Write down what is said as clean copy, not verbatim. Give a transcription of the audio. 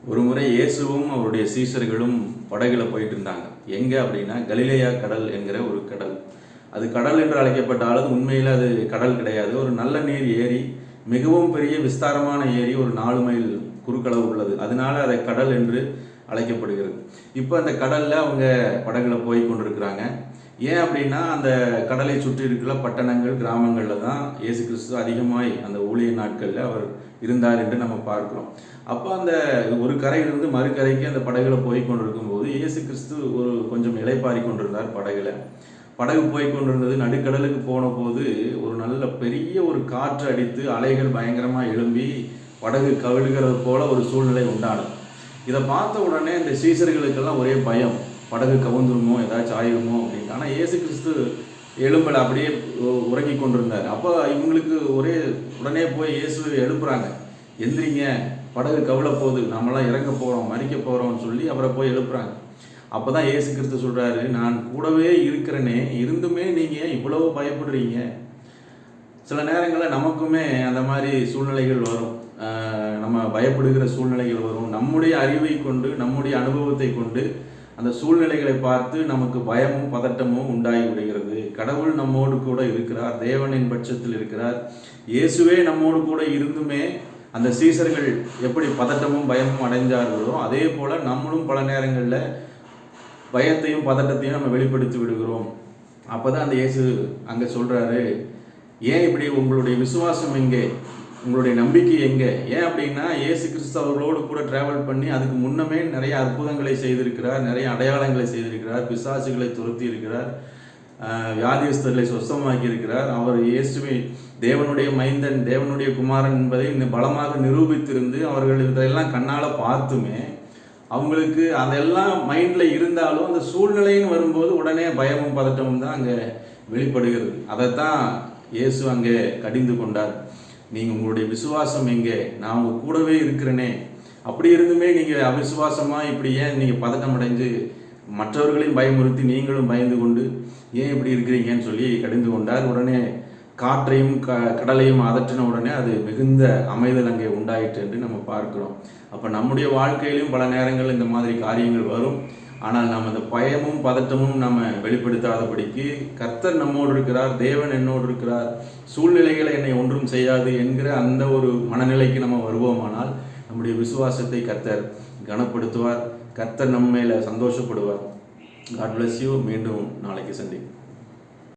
ஒரு முறை இயேசுவும் அவருடைய சீஷர்களும் படகுல போயிட்டு இருந்தாங்க. எங்க அப்படின்னா கலிலேயா கடல் என்கிற ஒரு கடல். அது கடல் என்று அழைக்கப்பட்டாலும் உண்மையில் அது கடல் கிடையாது. ஒரு நல்ல நீர் ஏரி, மிகவும் பெரிய விஸ்தாரமான ஏரி, ஒரு 4 மைல் குறுக்களவு உள்ளது. அதனால அதை கடல் என்று அழைக்கப்படுகிறது. இப்போ அந்த கடல்ல அவங்க படகுல போய் கொண்டிருக்கிறாங்க. ஏன் அப்படின்னா அந்த கடலை சுற்றி இருக்கிற பட்டணங்கள், கிராமங்களில் தான் இயேசு கிறிஸ்து அதிகமாய் அந்த ஊழிய நாட்களில் அவர் இருந்தார் என்று நம்ம பார்க்கிறோம். அப்போ அந்த ஒரு கரையிலிருந்து மறுகரைக்கு அந்த படகுல போய் கொண்டிருக்கும் போது இயேசு கிறிஸ்து கொஞ்சம் இளைப்பாரி கொண்டிருந்தார் படகுல. படகு போய் கொண்டிருந்தது. நடுக்கடலுக்கு போன போது ஒரு நல்ல பெரிய ஒரு காற்று அடித்து அலைகள் பயங்கரமாக எழும்பி படகு கவிழ்கிறது போல ஒரு சூழ்நிலை உண்டானது. இதை பார்த்த உடனே இந்த சீசர்களுக்கெல்லாம் ஒரே பயம், படகு கவுந்துருமோ, ஏதாச்சும் ஆயிருமோ அப்படின்ட்டு. ஆனால் இயேசு கிறிஸ்து எழும்பல, அப்படியே உறங்கி கொண்டிருந்தார். அப்போ இவங்களுக்கு உடனே போய் இயேசு எழுப்புறாங்க, எந்திரிங்க, படகு கவிழ போகுது, நம்மளாம் இறங்க போகிறோம், மறிக்க போகிறோம்னு சொல்லி அவரை போய் எழுப்புறாங்க. அப்போ தான் இயேசு கிறிஸ்து சொல்கிறாரு, நான் கூடவே இருக்கிறேனே, இருந்துமே நீங்கள் இவ்வளவு பயப்படுறீங்க. சில நேரங்களில் நமக்குமே அந்த மாதிரி சூழ்நிலைகள் வரும். நம்ம பயப்படுகிற சூழ்நிலைகள் வரும். நம்முடைய அறிவை கொண்டு, நம்முடைய அனுபவத்தை கொண்டு அந்த சூழ்நிலைகளை பார்த்து நமக்கு பயமும் பதட்டமும் உண்டாகி விடுகிறது. கடவுள் நம்மோடு கூட இருக்கிறார், தேவனின் பட்சத்தில் இருக்கிறார். இயேசுவே நம்மோடு கூட இருந்துமே அந்த சீசர்கள் எப்படி பதட்டமும் பயமும் அடைஞ்சார்களோ அதே போல் நம்மளும் பல நேரங்களில் பயத்தையும் பதட்டத்தையும் நம்ம வெளிப்படுத்தி விடுகிறோம். அப்போ தான் அந்த இயேசு அங்கே சொல்கிறாரு, ஏன் இப்படி, உங்களுடைய விசுவாசம் எங்கே, உங்களுடைய நம்பிக்கை எங்கே? ஏன் அப்படின்னா இயேசு கிறிஸ்து அவர்களோடு கூட டிராவல் பண்ணி அதுக்கு முன்னமே நிறைய அற்புதங்களை செய்திருக்கிறார், நிறைய அடையாளங்களை செய்திருக்கிறார், பிசாசுகளை துரத்தி இருக்கிறார், வியாதியஸ்தர்களை சொஸ்தமாக்கி இருக்கிறார். அவர் இயேசுவை தேவனுடைய மைந்தன், தேவனுடைய குமாரன் என்பதை பலமாக நிரூபித்திருந்து அவர்கள் இதெல்லாம் கண்ணால் பார்த்துமே அவங்களுக்கு அதெல்லாம் மைண்டில் இருந்தாலும் அந்த சூழ்நிலைன்னு வரும்போது உடனே பயமும் பதட்டமும் தான் அங்கே வெளிப்படுகிறது. அதைத்தான் இயேசு அங்கே கடிந்து கொண்டார். நீங்கள் உங்களுடைய விசுவாசம் எங்கே, நான் உங்கள் கூடவே இருக்கிறேனே, அப்படி இருந்துமே நீங்கள் அவிசுவாசமாக இப்படி ஏன் நீங்கள் பதட்டம் அடைஞ்சு மற்றவர்களையும் பயமுறுத்தி நீங்களும் பயந்து கொண்டு ஏன் இப்படி இருக்கிறீங்கன்னு சொல்லி கடிந்து கொண்டார். உடனே காற்றையும் கடலையும் அதற்றின உடனே அது மிகுந்த அமைதல் அங்கே உண்டாயிற்று என்று நம்ம பார்க்கிறோம். அப்போ நம்முடைய வாழ்க்கையிலும் பல நேரங்கள் இந்த மாதிரி காரியங்கள் வரும். ஆனால் நாம் அந்த பயமும் பதட்டமும் நம்ம வெளிப்படுத்தாதபடிக்கு கர்த்தர் நம்மோடு இருக்கிறார், தேவன் என்னோடு இருக்கிறார், சூழ்நிலைகளை என்னை ஒன்றும் செய்யாது என்கிற அந்த ஒரு மனநிலைக்கு நம்ம வருவோமானால் நம்முடைய விசுவாசத்தை கர்த்தர் கனப்படுத்துவார், கர்த்தர் நம்ம மேலே சந்தோஷப்படுவார். God bless you. மீண்டும் நாளைக்கு சந்திப்போம்.